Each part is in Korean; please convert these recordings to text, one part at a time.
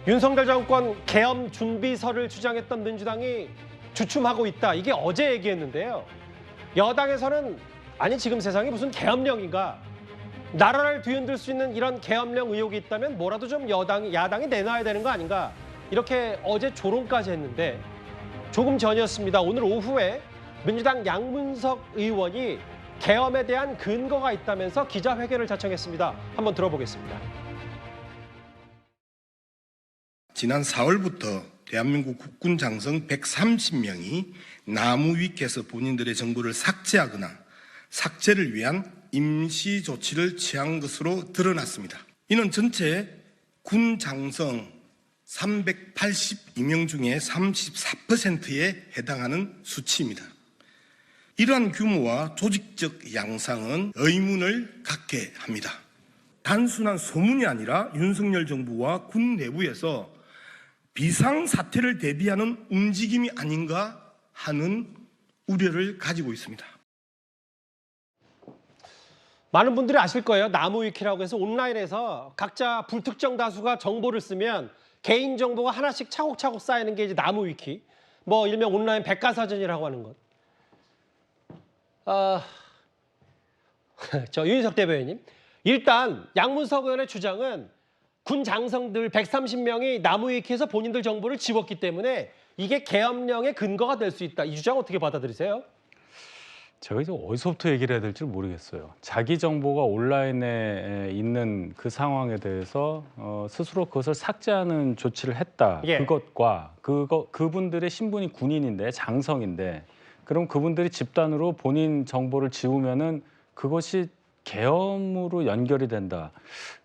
윤석열 정권 계엄 준비설을 주장했던 민주당이 주춤하고 있다. 이게 어제 얘기했는데요. 여당에서는 아니 지금 세상에 무슨 계엄령인가? 나라를 뒤흔들 수 있는 이런 계엄령 의혹이 있다면 뭐라도 좀 야당이 내놔야 되는 거 아닌가? 이렇게 어제 조롱까지 했는데 조금 전이었습니다. 오늘 오후에 민주당 양문석 의원이 계엄에 대한 근거가 있다면서 기자회견을 자청했습니다. 한번 들어보겠습니다. 지난 4월부터 대한민국 국군 장성 130명이 나무 위키에서 본인들의 정보를 삭제하거나 삭제를 위한 임시 조치를 취한 것으로 드러났습니다. 이는 전체 군 장성 382명 중에 34%에 해당하는 수치입니다. 이러한 규모와 조직적 양상은 의문을 갖게 합니다. 단순한 소문이 아니라 윤석열 정부와 군 내부에서 비상사태를 대비하는 움직임이 아닌가 하는 우려를 가지고 있습니다. 많은 분들이 아실 거예요. 나무위키라고 해서 온라인에서 각자 불특정 다수가 정보를 쓰면 개인정보가 하나씩 차곡차곡 쌓이는 게 이제 나무위키. 뭐 일명 온라인 백과사전이라고 하는 것. 저 윤희석 대변인님. 일단 양문석 의원의 주장은 군 장성들 130명이 나무위키에서 본인들 정보를 지웠기 때문에 이게 계엄령의 근거가 될 수 있다. 이 주장 어떻게 받아들이세요? 제가 이제 어디서부터 얘기를 해야 될지 모르겠어요. 자기 정보가 온라인에 있는 그 상황에 대해서 스스로 그것을 삭제하는 조치를 했다. 예. 그것과 그분들의 신분이 군인인데 장성인데 그럼 그분들이 집단으로 본인 정보를 지우면은 그것이 계엄으로 연결이 된다.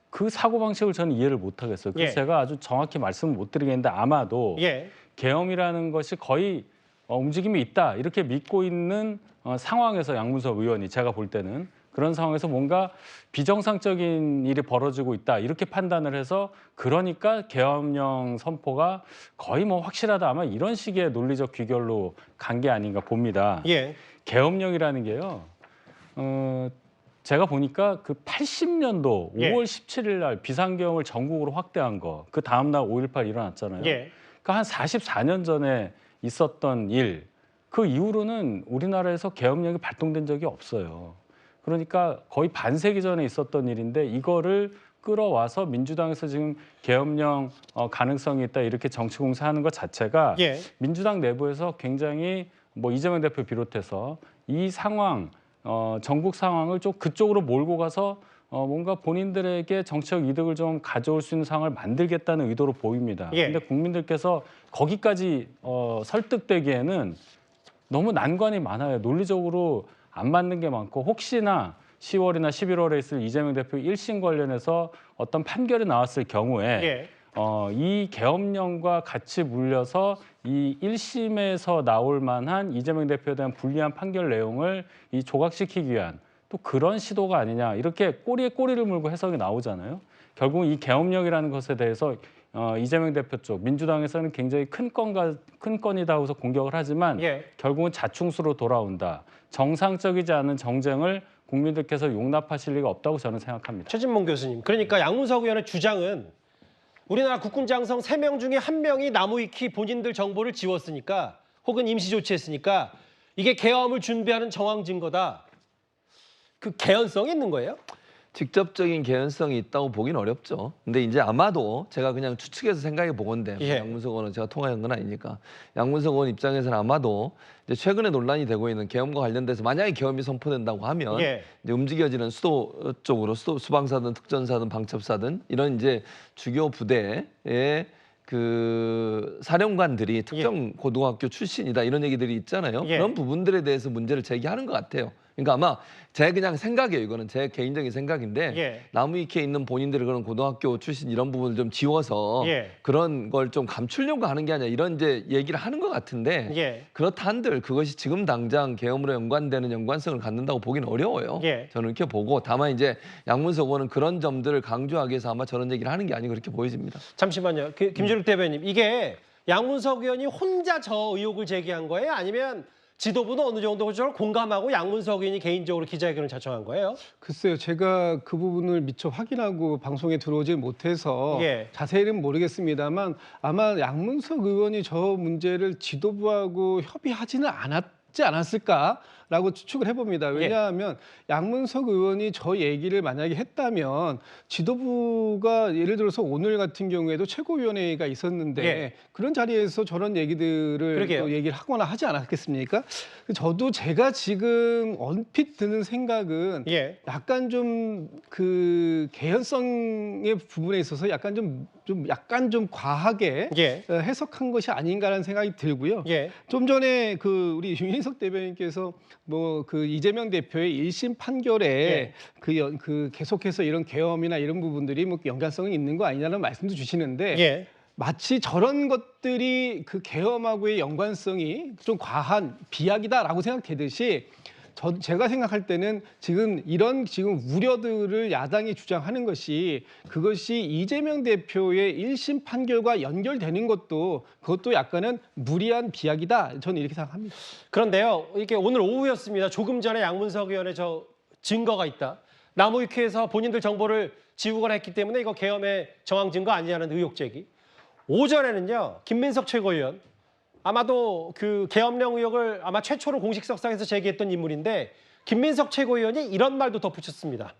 그 사고방식을 저는 이해를 못하겠어요. 그래서 예. 제가 아주 정확히 말씀을 못 드리겠는데 아마도 예. 계엄이라는 것이 거의 움직임이 있다 이렇게 믿고 있는 상황에서 양문석 의원이 제가 볼 때는 그런 상황에서 뭔가 비정상적인 일이 벌어지고 있다 이렇게 판단을 해서 그러니까 계엄령 선포가 거의 뭐 확실하다 아마 이런 식의 논리적 귀결로 간 게 아닌가 봅니다. 예. 계엄령이라는 게요. 제가 보니까 그 80년도 예. 5월 17일 날 비상계엄을 전국으로 확대한 거 그 다음 날 5.18 일어났잖아요. 예. 그러니까 한 44년 전에 있었던 일, 그 이후로는 우리나라에서 계엄령이 발동된 적이 없어요. 그러니까 거의 반세기 전에 있었던 일인데 이거를 끌어와서 민주당에서 지금 계엄령 가능성이 있다 이렇게 정치 공세하는 것 자체가 예. 민주당 내부에서 굉장히 뭐 이재명 대표 비롯해서 이 상황, 전국 상황을 좀 그쪽으로 몰고 가서 뭔가 본인들에게 정치적 이득을 좀 가져올 수 있는 상황을 만들겠다는 의도로 보입니다. 예. 근데 국민들께서 거기까지 설득되기에는 너무 난관이 많아요. 논리적으로 안 맞는 게 많고 혹시나 10월이나 11월에 있을 이재명 대표 1심 관련해서 어떤 판결이 나왔을 경우에 예. 이 계엄령과 같이 물려서 이 1심에서 나올 만한 이재명 대표에 대한 불리한 판결 내용을 이 조각시키기 위한 또 그런 시도가 아니냐 이렇게 꼬리에 꼬리를 물고 해석이 나오잖아요. 결국 이 계엄령이라는 것에 대해서 이재명 대표 쪽 민주당에서는 굉장히 큰 건이다 하고서 공격을 하지만 예. 결국은 자충수로 돌아온다. 정상적이지 않은 정쟁을 국민들께서 용납하실 리가 없다고 저는 생각합니다. 최진봉 교수님. 그러니까 양문석 의원의 주장은 우리나라 국군 장성 3명 중에 1명이 나무위키 본인들 정보를 지웠으니까 혹은 임시 조치했으니까 이게 계엄을 준비하는 정황 증거다. 그 개연성이 있는 거예요? 직접적인 개연성이 있다고 보긴 어렵죠. 근데 이제 아마도 제가 그냥 추측해서 생각해 보건데 예. 양문석 의원은 제가 통화한 건 아니니까 양문석 의원 입장에서는 아마도 이제 최근에 논란이 되고 있는 계엄과 관련돼서 만약에 계엄이 선포된다고 하면 예. 이제 움직여지는 수도 쪽으로 수방사든 특전사든 방첩사든 이런 이제 주요 부대의 그 사령관들이 특정 고등학교 출신이다 이런 얘기들이 있잖아요. 예. 그런 부분들에 대해서 문제를 제기하는 것 같아요. 그러니까 아마 제 그냥 생각이에요. 이거는 제 개인적인 생각인데 예. 나무위키에 있는 본인들이 그런 고등학교 출신 이런 부분을 좀 지워서 예. 그런 걸 좀 감추려고 하는 게 아니라 이런 이제 얘기를 하는 것 같은데 예. 그렇다 한들 그것이 지금 당장 계엄으로 연관되는 연관성을 갖는다고 보기는 어려워요. 예. 저는 이렇게 보고 다만 이제 양문석 의원은 그런 점들을 강조하기 위해서 아마 저런 얘기를 하는 게 아니고 그렇게 보여집니다. 잠시만요. 김준욱 대변인. 이게 양문석 의원이 혼자 저 의혹을 제기한 거예요? 아니면 지도부는 어느 정도 그걸 공감하고 양문석 의원이 개인적으로 기자회견을 자청한 거예요? 글쎄요, 제가 그 부분을 미처 확인하고 방송에 들어오지 못해서 예. 자세히는 모르겠습니다만 아마 양문석 의원이 저 문제를 지도부하고 협의하지는 않았지 않았을까라고 추측을 해봅니다. 왜냐하면 양문석 의원이 저 얘기를 만약에 했다면 지도부가 예를 들어서 오늘 같은 경우에도 최고위원회가 있었는데 예. 그런 자리에서 저런 얘기들을 그러게요. 또 얘기를 하거나 하지 않았겠습니까? 저도 제가 지금 얼핏 드는 생각은 예. 약간 좀 그 개연성의 부분에 있어서 약간 좀 과하게 예. 해석한 것이 아닌가라는 생각이 들고요. 예. 좀 전에 그 우리 윤희석 대변인께서 뭐 그 이재명 대표의 1심 판결에 예. 그 계속해서 이런 계엄이나 이런 부분들이 뭐 연관성이 있는 거 아니냐는 말씀도 주시는데 예. 마치 저런 것들이 그 계엄하고의 연관성이 좀 과한 비약이다라고 생각되듯이 제가 생각할 때는 지금 우려들을 야당이 주장하는 것이 그것이 이재명 대표의 1심 판결과 연결되는 그것도 약간은 무리한 비약이다. 저는 이렇게 생각합니다. 그런데요, 이게 오늘 오후였습니다. 조금 전에 양문석 의원의 저 증거가 있다. 나무위키에서 본인들 정보를 지우거나 했기 때문에 이거 계엄의 정황 증거 아니냐는 의혹 제기. 오전에는요, 김민석 최고위원, 아마도 그 계엄령 의혹을 아마 최초로 공식 석상에서 제기했던 인물인데 김민석 최고위원이 이런 말도 덧붙였습니다.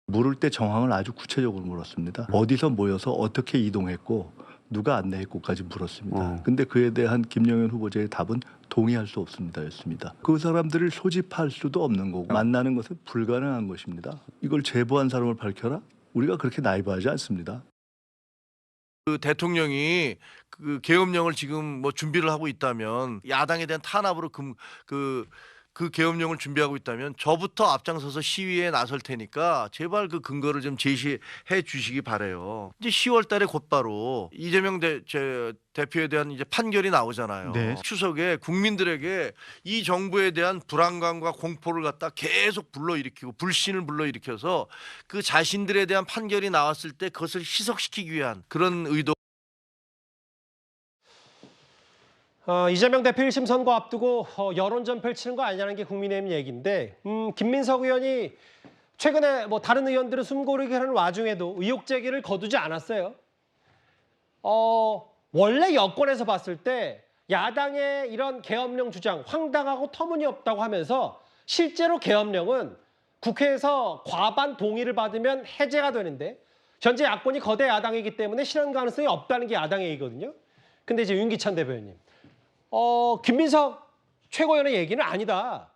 물을 때 정황을 아주 구체적으로 물었습니다. 어디서 모여서 어떻게 이동했고 누가 안내했고까지 물었습니다. 근데 그에 대한 김영현 후보자의 답은 동의할 수 없습니다였습니다. 그 사람들을 소집할 수도 없는 거고 만나는 것은 불가능한 것입니다. 이걸 제보한 사람을 밝혀라? 우리가 그렇게 나이브하지 않습니다. 그 대통령이 그 계엄령을 지금 뭐 준비를 하고 있다면 야당에 대한 탄압으로 그 계엄령을 준비하고 있다면 저부터 앞장서서 시위에 나설 테니까 제발 그 근거를 좀 제시해 주시기 바래요. 이제 10월 달에 곧바로 이재명 대표에 대한 이제 판결이 나오잖아요. 네. 추석에 국민들에게 이 정부에 대한 불안감과 공포를 갖다 계속 불러일으키고 불신을 불러일으켜서 그 자신들에 대한 판결이 나왔을 때 그것을 희석시키기 위한 그런 의도. 이재명 대표 1심 선거 앞두고 여론전 펼치는 거 아니냐는 게 국민의힘 얘기인데 김민석 의원이 최근에 뭐 다른 의원들은 숨고르기 하는 와중에도 의혹 제기를 거두지 않았어요. 원래 여권에서 봤을 때 야당의 이런 계엄령 주장 황당하고 터무니없다고 하면서 실제로 계엄령은 국회에서 과반 동의를 받으면 해제가 되는데 현재 야권이 거대 야당이기 때문에 실현 가능성이 없다는 게 야당의 얘기거든요. 근데 이제 윤기찬 대변인 김민석 최고위원의 얘기는 아니다.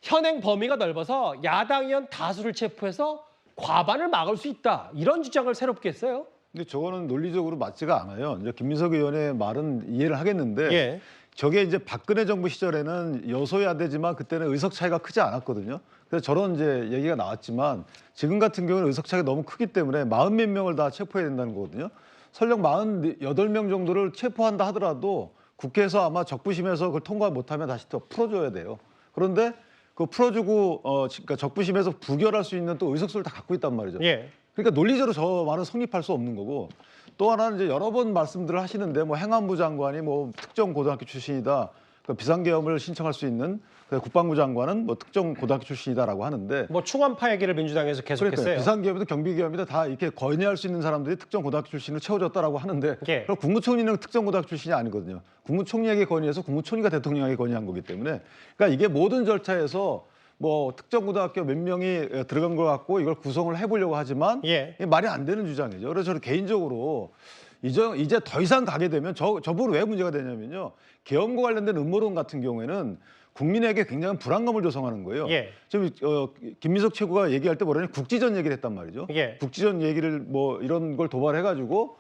현행 범위가 넓어서 야당 의원 다수를 체포해서 과반을 막을 수 있다. 이런 주장을 새롭게 했어요. 근데 저거는 논리적으로 맞지가 않아요. 이제 김민석 의원의 말은 이해를 하겠는데 예. 저게 이제 박근혜 정부 시절에는 여소야대지만 그때는 의석 차이가 크지 않았거든요. 그래서 저런 이제 얘기가 나왔지만 지금 같은 경우는 의석 차이가 너무 크기 때문에 40몇 명을 다 체포해야 된다는 거거든요. 설령 48명 정도를 체포한다 하더라도 국회에서 아마 적부심에서 그걸 통과 못하면 다시 또 풀어줘야 돼요. 그런데 그 풀어주고 그러니까 적부심에서 부결할 수 있는 또 의석수를 다 갖고 있단 말이죠. 예. 그러니까 논리적으로 저 말은 성립할 수 없는 거고 또 하나는 이제 여러 번 말씀들을 하시는데 뭐 행안부 장관이 뭐 특정 고등학교 출신이다. 그러니까 비상계엄을 신청할 수 있는 국방부 장관은 뭐 특정 고등학교 출신이다라고 하는데 뭐 충원파 얘기를 민주당에서 계속했어요. 그러니까 비상계엄이든 경비계엄이든 다 이렇게 건의할 수 있는 사람들이 특정 고등학교 출신으로 채워졌다라고 하는데 예. 그럼 국무총리는 특정 고등학교 출신이 아니거든요. 국무총리에게 건의해서 국무총리가 대통령에게 건의한 거기 때문에 그러니까 이게 모든 절차에서 뭐 특정 고등학교 몇 명이 들어간 것 같고 이걸 구성을 해보려고 하지만 예. 이게 말이 안 되는 주장이죠. 그래서 저는 개인적으로 이제 더 이상 가게 되면 저 부분 왜 문제가 되냐면요. 계엄과 관련된 음모론 같은 경우에는 국민에게 굉장히 불안감을 조성하는 거예요. 예. 지금 김민석 최고가 얘기할 때 뭐냐면 국지전 얘기를 했단 말이죠. 예. 국지전 얘기를 뭐 이런 걸 도발해가지고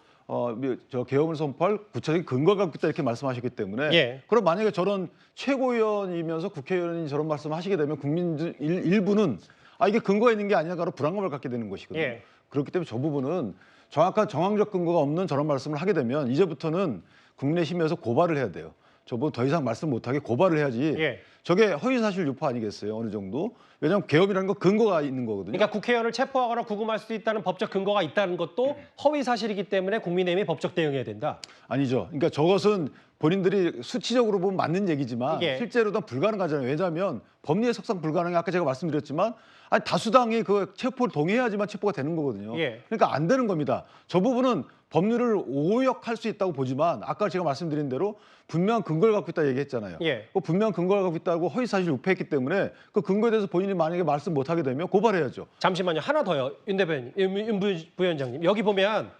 저 계엄을 선포할 구체적인 근거가 있다 이렇게 말씀하셨기 때문에 예. 그럼 만약에 저런 최고위원이면서 국회의원이 저런 말씀을 하시게 되면 국민들 일부는 이게 근거가 있는 게 아니냐가로 불안감을 갖게 되는 것이거든요. 예. 그렇기 때문에 저 부분은 정확한 정황적 근거가 없는 저런 말씀을 하게 되면 이제부터는 국민의힘에서 고발을 해야 돼요. 저보고 더 이상 말씀 못하게 고발을 해야지 예. 저게 허위사실 유포 아니겠어요? 어느 정도? 왜냐하면 계엄이라는 건 근거가 있는 거거든요. 그러니까 국회의원을 체포하거나 구금할 수 있다는 법적 근거가 있다는 것도 허위 사실이기 때문에 국민의힘이 법적 대응해야 된다. 아니죠. 그러니까 저것은 본인들이 수치적으로 보면 맞는 얘기지만 예. 실제로는 불가능하잖아요. 왜냐하면 법리의 석상 불가능해 아까 제가 말씀드렸지만 아니, 다수당이 그 체포를 동의해야지만 체포가 되는 거거든요. 예. 그러니까 안 되는 겁니다. 저 부분은 법률을 오역할 수 있다고 보지만 아까 제가 말씀드린 대로 분명한 근거를 갖고 있다 얘기했잖아요. 예. 그 분명한 근거를 갖고 있다고 허위사실 유포했기 때문에 그 근거에 대해서 본인이 만약에 말씀 못하게 되면 고발해야죠. 잠시만요. 하나 더요. 윤 대변인, 윤 부위원장님. 여기 보면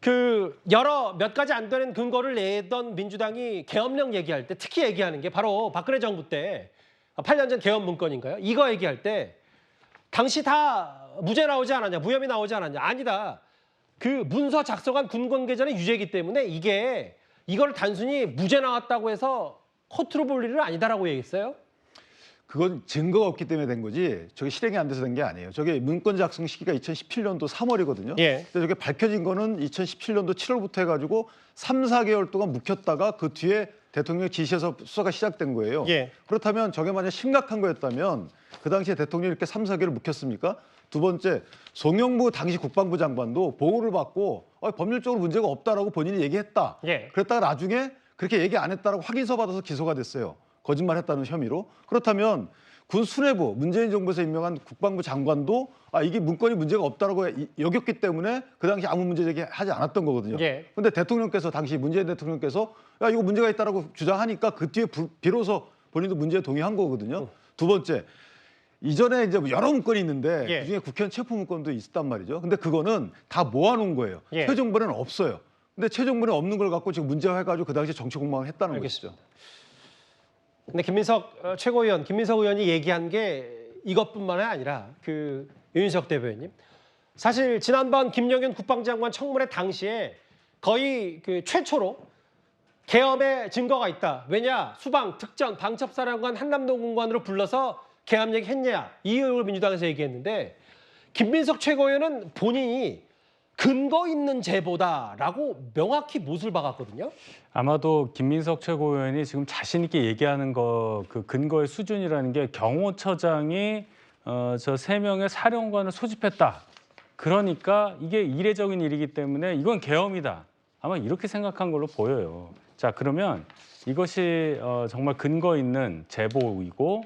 그 여러 몇 가지 안 되는 근거를 내던 민주당이 계엄령 얘기할 때 특히 얘기하는 게 바로 박근혜 정부 때 8년 전 계엄 문건인가요? 이거 얘기할 때 당시 다 무죄 나오지 않았냐, 무혐의 나오지 않았냐? 아니다. 그 문서 작성한 군 관계자의 유죄이기 때문에 이걸 단순히 무죄 나왔다고 해서 허투루 볼 일은 아니다라고 얘기했어요. 그건 증거가 없기 때문에 된 거지 저게 실행이 안 돼서 된 게 아니에요. 저게 문건 작성 시기가 2017년도 3월이거든요. 예. 근데 저게 밝혀진 거는 2017년도 7월부터 해가지고 3, 4개월 동안 묵혔다가 그 뒤에 대통령 지시에서 수사가 시작된 거예요. 예. 그렇다면 저게 만약 심각한 거였다면 그 당시에 대통령이 이렇게 3, 4개월 묵혔습니까? 두 번째, 송영무 당시 국방부 장관도 보호를 받고 법률적으로 문제가 없다라고 본인이 얘기했다. 예. 그랬다가 나중에 그렇게 얘기 안 했다라고 확인서 받아서 기소가 됐어요. 거짓말했다는 혐의로. 그렇다면 군 수뇌부 문재인 정부에서 임명한 국방부 장관도 이게 문건이 문제가 없다라고 여겼기 때문에 그 당시 아무 문제 제기하지 않았던 거거든요. 예. 근데 대통령께서 당시 문재인 대통령께서 야 이거 문제가 있다라고 주장하니까 그 뒤에 비로소 본인도 문제에 동의한 거거든요. 두 번째, 이전에 이제 여러 문건이 있는데 예. 그중에 국회의원 체포 문건도 있었단 말이죠. 근데 그거는 다 모아놓은 거예요. 예. 최종본에는 없어요. 근데 최종본에 없는 걸 갖고 지금 문제화해가지고 그 당시 정치 공방을 했다는 알겠습니다. 것이죠. 근데 김민석 최고위원, 김민석 의원이 얘기한 게 이것뿐만이 아니라 그 윤석 대변인 사실 지난번 김영현 국방장관 청문회 당시에 거의 그 최초로 계엄의 증거가 있다. 왜냐? 수방, 특전, 방첩사령관, 한남동 군관으로 불러서 계엄 얘기했냐? 이 의혹을 민주당에서 얘기했는데 김민석 최고위원은 본인이 근거 있는 제보다라고 명확히 못을 박았거든요. 아마도 김민석 최고위원이 지금 자신 있게 얘기하는 그 근거의 수준이라는 게 경호처장이 저 3명의 사령관을 소집했다. 그러니까 이게 이례적인 일이기 때문에 이건 계엄이다. 아마 이렇게 생각한 걸로 보여요. 자, 그러면 이것이 정말 근거 있는 제보이고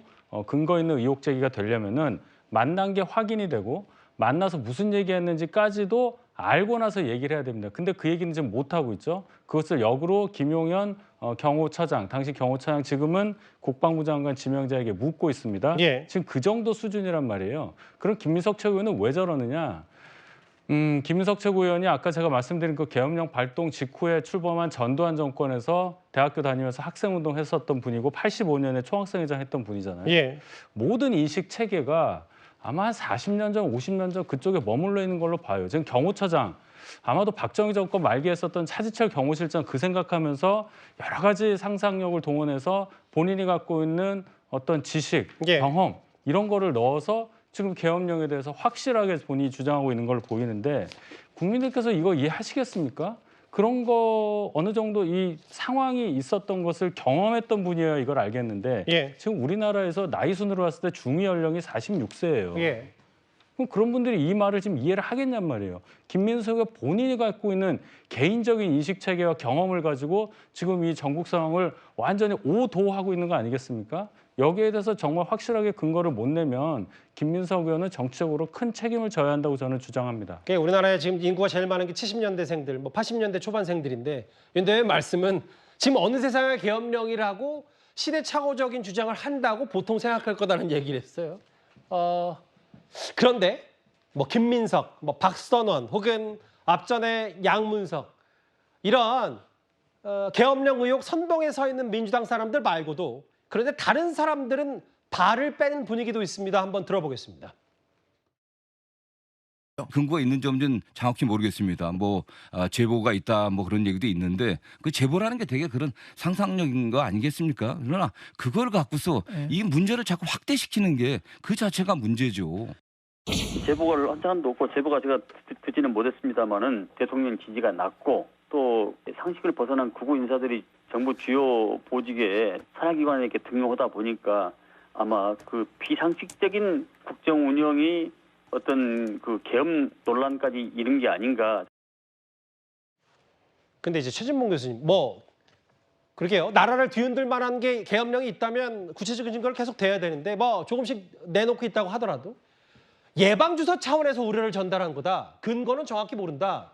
근거 있는 의혹 제기가 되려면은 만난 게 확인이 되고 만나서 무슨 얘기했는지까지도 알고 나서 얘기를 해야 됩니다. 근데 그 얘기는 지금 못 하고 있죠. 그것을 역으로 김용현 경호처장, 당시 경호처장 지금은 국방부 장관 지명자에게 묻고 있습니다. 예. 지금 그 정도 수준이란 말이에요. 그럼 김민석 최고위원은 왜 저러느냐? 김민석 최고위원이 아까 제가 말씀드린 그 계엄령 발동 직후에 출범한 전두환 정권에서 대학교 다니면서 학생운동 했었던 분이고 85년에 총학생회장 했던 분이잖아요. 예. 모든 인식 체계가 아마 한 40년 전, 50년 전 그쪽에 머물러 있는 걸로 봐요. 지금 경호처장, 아마도 박정희 정권 말기에 했었던 차지철 경호실장 그 생각하면서 여러 가지 상상력을 동원해서 본인이 갖고 있는 어떤 지식, 예. 경험 이런 거를 넣어서 지금 계엄령에 대해서 확실하게 본인이 주장하고 있는 걸로 보이는데 국민들께서 이거 이해하시겠습니까? 그런 거 어느 정도 이 상황이 있었던 것을 경험했던 분이어야 이걸 알겠는데 예. 지금 우리나라에서 나이 순으로 봤을 때 중위 연령이 46세예요. 예. 그럼 그런 분들이 이 말을 지금 이해를 하겠냔 말이에요. 김민석이 본인이 갖고 있는 개인적인 인식 체계와 경험을 가지고 지금 이 전국 상황을 완전히 오도하고 있는 거 아니겠습니까? 여기에 대해서 정말 확실하게 근거를 못 내면 김민석 의원은 정치적으로 큰 책임을 져야 한다고 저는 주장합니다. 우리나라에 지금 인구가 제일 많은 게 70년대생들, 뭐 80년대 초반생들인데 윤 대변인 말씀은 지금 어느 세상의 계엄령이라고 시대착오적인 주장을 한다고 보통 생각할 거다는 얘기를 했어요. 그런데 뭐 김민석, 뭐 박선원 혹은 앞전에 양문석 이런 계엄령 의혹 선봉에 서 있는 민주당 사람들 말고도 그런데 다른 사람들은 발을 빼는 분위기도 있습니다. 한번 들어보겠습니다. 근거가 있는지 없는지는 정확히 모르겠습니다. 제보가 있다 그런 얘기도 있는데 그 제보라는 게 되게 그런 상상력인 거 아니겠습니까? 그러나 그걸 갖고서 이 문제를 자꾸 확대시키는 게 그 자체가 문제죠. 제보를 한 사람도 없고 제보가 제가 듣지는 못했습니다만은 대통령 지지가 낮고 또 상식을 벗어난 극우 인사들이 정부 주요 보직에 산하기관에 이렇게 등용하다 보니까 아마 그 비상식적인 국정 운영이 어떤 그 계엄 논란까지 이른 게 아닌가. 근데 이제 최진봉 교수님 뭐 그러게요. 나라를 뒤흔들 만한 게 계엄령이 있다면 구체적인 증거를 계속 대야 되는데 뭐 조금씩 내놓고 있다고 하더라도 예방주사 차원에서 우려를 전달한 거다. 근거는 정확히 모른다.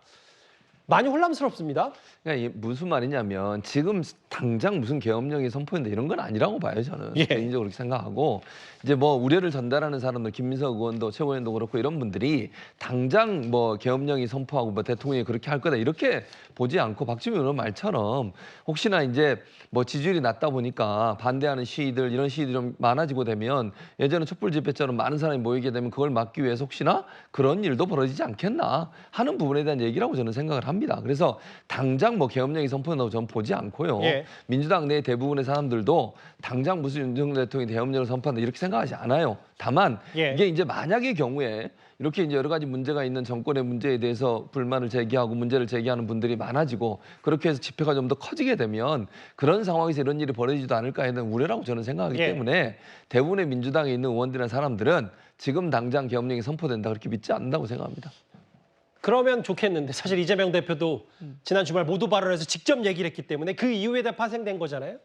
많이 혼란스럽습니다. 그러니까 이게 무슨 말이냐면 지금 당장 무슨 계엄령이 선포된다 이런 건 아니라고 봐요 저는 예. 개인적으로 그렇게 생각하고 이제 뭐 우려를 전달하는 사람들 김민석 의원도 최고위원도 그렇고 이런 분들이 당장 뭐 계엄령이 선포하고 뭐 대통령이 그렇게 할 거다 이렇게 보지 않고 박주민 의원 말처럼 혹시나 이제 뭐 지지율이 낮다 보니까 반대하는 시위들 이런 시위들이 좀 많아지고 되면 예전에 촛불 집회처럼 많은 사람이 모이게 되면 그걸 막기 위해서 혹시나 그런 일도 벌어지지 않겠나 하는 부분에 대한 얘기라고 저는 생각을 합니다. 그래서 당장 뭐 계엄령이 선포된다고 저는 보지 않고요. 예. 민주당 내 대부분의 사람들도 당장 무슨 윤석열 대통령이 계엄령을 선포한다 이렇게 생각하지 않아요. 다만 예. 이게 이제 만약의 경우에 이렇게 이제 여러 가지 문제가 있는 정권의 문제에 대해서 불만을 제기하고 문제를 제기하는 분들이 많아지고 그렇게 해서 집회가 좀 더 커지게 되면 그런 상황에서 이런 일이 벌어지지도 않을까 하는 우려라고 저는 생각하기 예. 때문에 대부분의 민주당에 있는 의원들이나 사람들은 지금 당장 계엄령이 선포된다 그렇게 믿지 않는다고 생각합니다. 그러면 좋겠는데 사실 이재명 대표도 지난 주말 모두 발언에서 직접 얘기를 했기 때문에 그 이후에 다 파생된 거잖아요.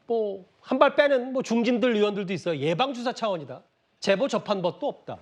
뭐 한 발 빼는 뭐 중진들 의원들도 있어요. 예방주사 차원이다. 제보 접한 것도 없다.